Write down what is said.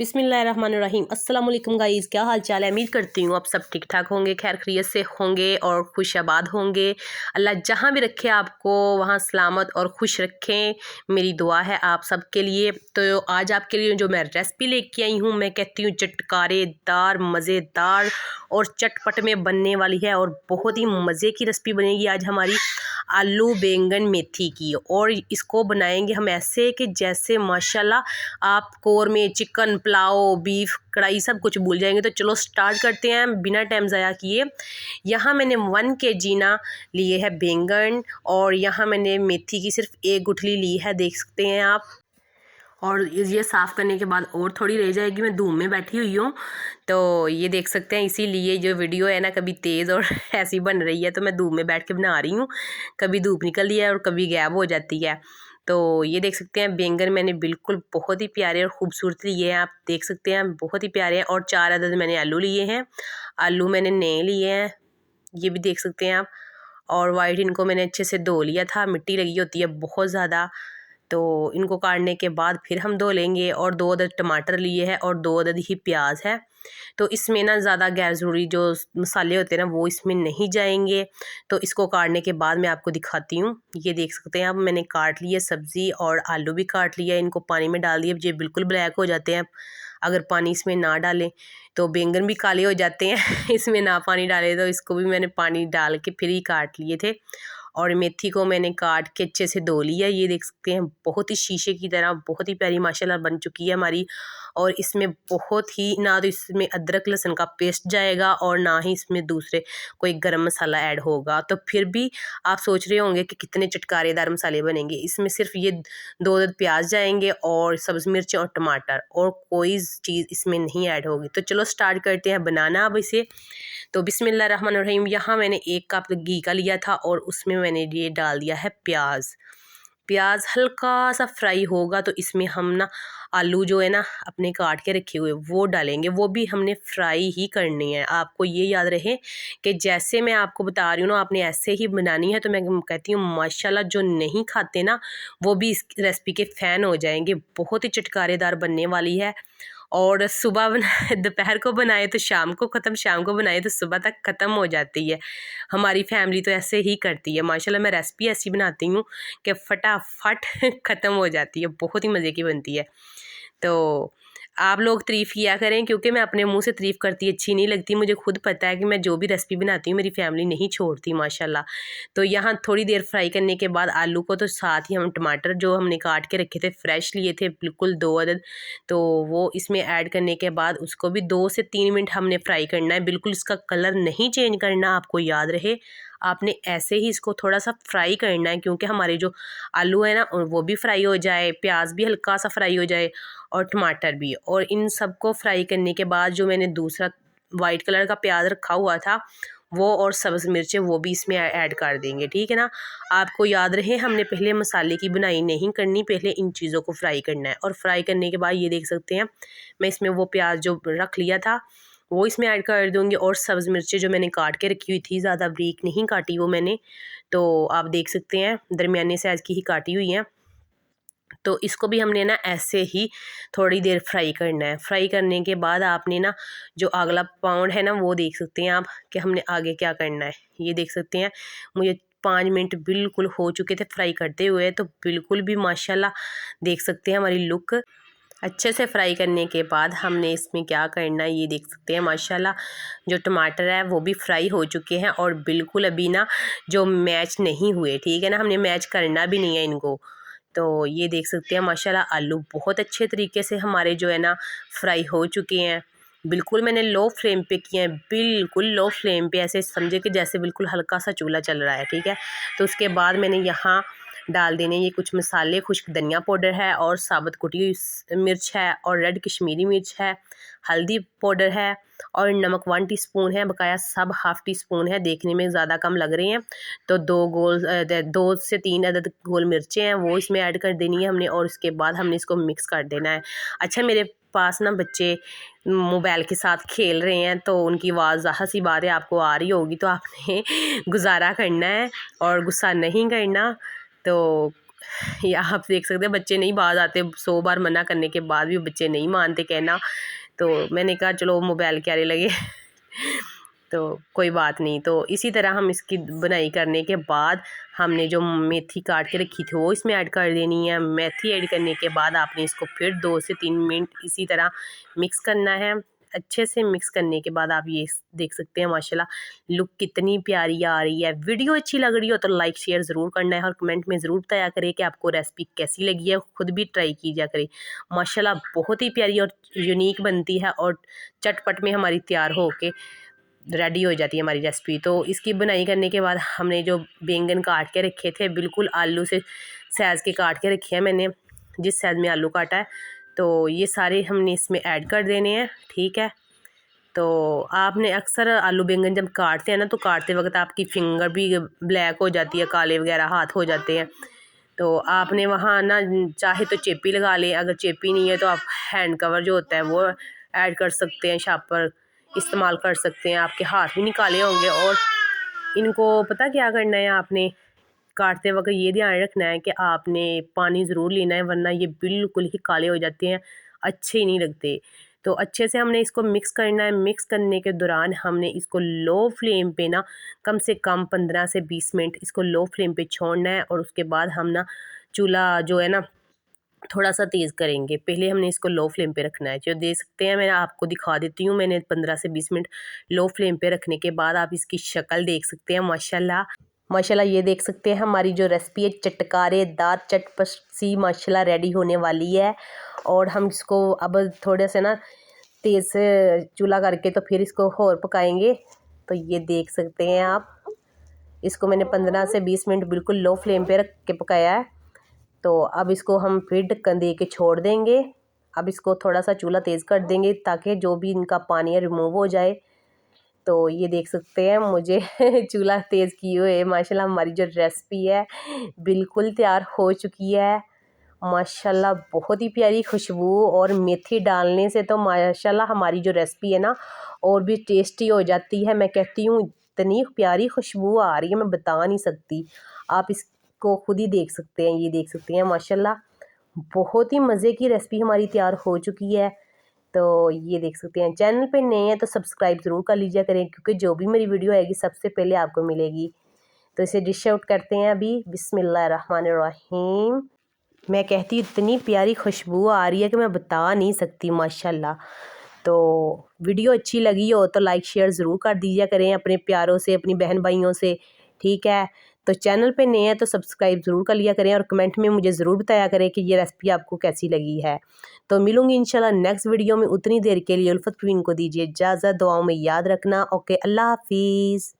बिस्मिल्लाहिर्रहमानिर्रहीम। अस्सलाम वालेकुम गाइज़, क्या हाल चाल है। उम्मीद करती हूँ आप सब ठीक ठाक होंगे, खैर खैरियत से होंगे और खुश आबाद होंगे। अल्लाह जहाँ भी रखे आपको वहाँ सलामत और खुश रखें, मेरी दुआ है आप सब के लिए। तो आज आपके लिए जो मैं रेसिपी लेके आई हूँ, मैं कहती हूँ चटकारेदार, मज़ेदार और चटपट में बनने वाली है और बहुत ही मज़े की रेसिपी बनेगी आज हमारी आलू बैंगन मेथी की। और इसको बनाएंगे हम ऐसे कि जैसे माशाल्लाह आप कौरमे, चिकन, पुलाव, बीफ, कढ़ाई सब कुछ भूल जाएंगे। तो चलो स्टार्ट करते हैं बिना टाइम ज़ाया किए। यहाँ मैंने 1 kg ना लिए है बैंगन और यहाँ मैंने मेथी की सिर्फ 1 गुठली ली है, देख सकते हैं आप। और ये साफ़ करने के बाद और थोड़ी रह जाएगी, मैं धूप में बैठी हुई हूँ तो ये देख सकते हैं। इसीलिए जो वीडियो है ना कभी तेज़ और ऐसी बन रही है, तो मैं धूप में बैठ के बना रही हूँ। कभी धूप निकलती है और कभी गैप हो जाती है। तो ये देख सकते हैं बैंगन मैंने बिल्कुल बहुत ही प्यारे और ख़ूबसूरत लिए हैं, आप देख सकते हैं बहुत ही प्यारे हैं। और 4 अदद मैंने आलू लिए हैं, आलू मैंने नए लिए हैं, ये भी देख सकते हैं आप। और वाइट इनको मैंने अच्छे से धो लिया था, मिट्टी लगी होती है बहुत ज़्यादा, तो इनको काटने के बाद फिर हम धो लेंगे। और 2 अदद टमाटर लिए हैं और 2 अदद ही प्याज है। तो इसमें ना ज़्यादा गैर ज़रूरी जो मसाले होते हैं ना वो इसमें नहीं जाएंगे। तो इसको काटने के बाद मैं आपको दिखाती हूँ। ये देख सकते हैं आप, मैंने काट लिया सब्ज़ी और आलू भी काट लिया, इनको पानी में डाल दिया। ये बिल्कुल ब्लैक हो जाते हैं अगर पानी इसमें ना डालें, तो बैंगन भी काले हो जाते हैं इसमें ना पानी डालें। तो इसको भी मैंने पानी डाल के फिर ही काट लिए थे। और मेथी को मैंने काट के अच्छे से धो लिया, ये देख सकते हैं बहुत ही शीशे की तरह बहुत ही प्यारी माशाल्लाह बन चुकी है हमारी। और इसमें बहुत ही ना तो इसमें अदरक लहसुन का पेस्ट जाएगा और ना ही इसमें दूसरे कोई गरम मसाला ऐड होगा। तो फिर भी आप सोच रहे होंगे कि कितने चटकारेदार मसाले बनेंगे। इसमें सिर्फ ये 2 अदद प्याज जाएंगे और सब्ज़ मिर्च और टमाटर, और कोई चीज़ इसमें नहीं ऐड होगी। तो चलो स्टार्ट करते हैं बनाना अब इसे। तो बिस्मिल्लाहिर्रहमानिर्रहीम। यहाँ मैंने 1 कप घी का लिया था और उसमें मैंने ये डाल दिया है प्याज। प्याज हल्का सा फ्राई होगा तो इसमें हम ना आलू जो है ना अपने काट के रखे हुए वो डालेंगे, वो भी हमने फ्राई ही करनी है। आपको ये याद रहे कि जैसे मैं आपको बता रही हूँ ना आपने ऐसे ही बनानी है। तो मैं कहती हूँ माशाल्लाह जो नहीं खाते ना वो भी इस रेसिपी के फ़ैन हो जाएंगे, बहुत ही चटकारेदार बनने वाली है। और सुबह बनाए दोपहर को बनाए तो शाम को ख़त्म, शाम को बनाए तो सुबह तक ख़त्म हो जाती है। हमारी फैमिली तो ऐसे ही करती है माशाल्लाह। मैं रेसिपी ऐसी बनाती हूँ कि फटाफट ख़त्म हो जाती है, बहुत ही मज़े की बनती है। तो आप लोग तारीफ़ किया करें, क्योंकि मैं अपने मुंह से तारीफ़ करती अच्छी नहीं लगती। मुझे खुद पता है कि मैं जो भी रेसिपी बनाती हूँ मेरी फैमिली नहीं छोड़ती माशाल्लाह। तो यहाँ थोड़ी देर फ्राई करने के बाद आलू को, तो साथ ही हम टमाटर जो हमने काट के रखे थे फ्रेश लिए थे बिल्कुल 2 अदद, तो वो इसमें ऐड करने के बाद उसको भी 2 से 3 मिनट हमने फ्राई करना है। बिल्कुल इसका कलर नहीं चेंज करना, आपको याद रहे आपने ऐसे ही इसको थोड़ा सा फ्राई करना है, क्योंकि हमारे जो आलू है ना वो भी फ्राई हो जाए, प्याज भी हल्का सा फ्राई हो जाए और टमाटर भी। और इन सबको फ्राई करने के बाद जो मैंने दूसरा वाइट कलर का प्याज रखा हुआ था वो और सब्ज़ मिर्चें वो भी इसमें ऐड कर देंगे, ठीक है ना। आपको याद रहे हमने पहले मसाले की बुनाई नहीं करनी, पहले इन चीज़ों को फ्राई करना है। और फ्राई करने के बाद ये देख सकते हैं मैं इसमें वो प्याज जो रख लिया था वो इसमें ऐड कर दूँगी। और सब्ज़ मिर्चें जो मैंने काट के रखी हुई थी, ज़्यादा बारीक नहीं काटी वो मैंने, तो आप देख सकते हैं दरमियाने साइज़ की ही काटी हुई हैं। तो इसको भी हमने ना ऐसे ही थोड़ी देर फ्राई करना है। फ्राई करने के बाद आपने ना जो अगला पाउंड है ना वो देख सकते हैं आप कि हमने आगे क्या करना है। ये देख सकते हैं मुझे 5 मिनट बिल्कुल हो चुके थे फ्राई करते हुए, तो बिल्कुल भी माशाल्लाह देख सकते हैं हमारी लुक। अच्छे से फ्राई करने के बाद हमने इसमें क्या करना है, ये देख सकते हैं माशाल्लाह जो टमाटर है वो भी फ्राई हो चुके हैं और बिल्कुल अभी ना जो मैच नहीं हुए, ठीक है ना, हमने मैच करना भी नहीं है इनको। तो ये देख सकते हैं माशाल्लाह आलू बहुत अच्छे तरीके से हमारे जो है ना फ्राई हो चुके हैं। बिल्कुल मैंने लो फ्लेम पे किए हैं, बिल्कुल लो फ्लेम पे, ऐसे समझे कि जैसे बिल्कुल हल्का सा चूल्हा चल रहा है, ठीक है। तो उसके बाद मैंने यहाँ डाल देने ये कुछ मसाले, खुश्क धनिया पाउडर है और साबुत कुटी हुई मिर्च है और रेड कश्मीरी मिर्च है, हल्दी पाउडर है और नमक 1 टीस्पून है, बकाया सब ½ टीस्पून है। देखने में ज़्यादा कम लग रहे हैं तो 2 से 3 अदद गोल मिर्चें हैं वो इसमें ऐड कर देनी है हमने। और उसके बाद हमने इसको मिक्स कर देना है। अच्छा मेरे पास ना बच्चे मोबाइल के साथ खेल रहे हैं तो उनकी आवाज़ ज़ाहिर सी बात है आपको आ रही होगी, तो आपने गुजारा करना है और गुस्सा नहीं करना। तो ये आप देख सकते हैं बच्चे नहीं बाज आते, 100 बार मना करने के बाद भी बच्चे नहीं मानते कहना। तो मैंने कहा चलो मोबाइल के आरे लगे तो कोई बात नहीं। तो इसी तरह हम इसकी बुनाई करने के बाद हमने जो मेथी काट के रखी थी वो इसमें ऐड कर देनी है। मेथी ऐड करने के बाद आपने इसको फिर 2 से 3 मिनट इसी तरह मिक्स करना है। अच्छे से मिक्स करने के बाद आप ये देख सकते हैं माशाल्लाह लुक कितनी प्यारी आ रही है। वीडियो अच्छी लग रही हो तो लाइक शेयर ज़रूर करना है और कमेंट में ज़रूर बताया करें कि आपको रेसिपी कैसी लगी है, खुद भी ट्राई कीजिए करें। माशाल्लाह बहुत ही प्यारी और यूनिक बनती है और चटपट में हमारी तैयार हो के रेडी हो जाती है हमारी रेसिपी। तो इसकी बुनाई करने के बाद हमने जो बैंगन काट के रखे थे बिल्कुल आलू से साइज़ के काट के रखे हैं मैंने, जिस साइज़ में आलू काटा है। तो ये सारे हमने इसमें ऐड कर देने हैं, ठीक है। तो आपने अक्सर आलू बैंगन जब काटते हैं ना तो काटते वक्त आपकी फिंगर भी ब्लैक हो जाती है, काले वगैरह हाथ हो जाते हैं। तो आपने वहाँ ना चाहे तो चेपी लगा लें, अगर चेपी नहीं है तो आप हैंड कवर जो होता है वो ऐड कर सकते हैं, शापर इस्तेमाल कर सकते हैं, आपके हाथ भी नहीं काले होंगे। और इनको पता क्या करना है, आपने काटते वक्त ये ध्यान रखना है कि आपने पानी ज़रूर लेना है, वरना ये बिल्कुल ही काले हो जाते हैं, अच्छे ही नहीं लगते। तो अच्छे से हमने इसको मिक्स करना है। मिक्स करने के दौरान हमने इसको लो फ्लेम पे ना कम से कम 15 से 20 मिनट इसको लो फ्लेम पे छोड़ना है। और उसके बाद हम ना चूल्हा जो है ना थोड़ा सा तेज़ करेंगे। पहले हमने इसको लो फ्लेम पे रखना है। जो देख सकते हैं मैं आपको दिखा देती हूँ, मैंने 15 से 20 मिनट लो फ्लेम पे रखने के बाद आप इसकी शक्ल देख सकते हैं। माशाल्लाह माशाल्लाह ये देख सकते हैं हमारी जो रेसिपी है चटकारेदार चटपट सी माशाल्लाह रेडी होने वाली है। और हम इसको अब थोड़े से ना तेज़ से चूल्हा करके तो फिर इसको और पकाएंगे। तो ये देख सकते हैं आप, इसको मैंने 15 से 20 मिनट बिल्कुल लो फ्लेम पे रख के पकाया है। तो अब इसको हम फिर ढक्कन दे के छोड़ देंगे। अब इसको थोड़ा सा चूल्हा तेज़ कर देंगे ताकि जो भी इनका पानी है रिमूव हो जाए। तो ये देख सकते हैं मुझे चूल्हा तेज़ किए हुए माशाल्लाह हमारी जो रेसिपी है बिल्कुल तैयार हो चुकी है। माशाल्लाह बहुत ही प्यारी खुशबू, और मेथी डालने से तो माशाल्लाह हमारी जो रेसिपी है ना और भी टेस्टी हो जाती है। मैं कहती हूँ इतनी प्यारी खुशबू आ रही है मैं बता नहीं सकती, आप इसको खुद ही देख सकते हैं। ये देख सकते हैं माशाल्लाह बहुत ही मज़े की रेसिपी हमारी तैयार हो चुकी है। तो ये देख सकते हैं, चैनल पे नए हैं तो सब्सक्राइब ज़रूर कर लीजिए करें, क्योंकि जो भी मेरी वीडियो आएगी सबसे पहले आपको मिलेगी। तो इसे डिश आउट करते हैं अभी। बिस्मिल्लाहिर्रहमानिर्रहीम। मैं कहती इतनी प्यारी खुशबू आ रही है कि मैं बता नहीं सकती माशाल्लाह। तो वीडियो अच्छी लगी हो तो लाइक शेयर ज़रूर कर दीजिए करें अपने प्यारों से, अपनी बहन भाइयों से, ठीक है। तो चैनल पे नए हैं तो सब्सक्राइब ज़रूर कर लिया करें और कमेंट में मुझे ज़रूर बताया करें कि ये रेसिपी आपको कैसी लगी है। तो मिलूंगी इंशाल्लाह नेक्स्ट वीडियो में। उतनी देर के लिए उल्फत प्रवीण को दीजिए इजाज़त, दुआओं में याद रखना। ओके, अल्लाह हाफिज़।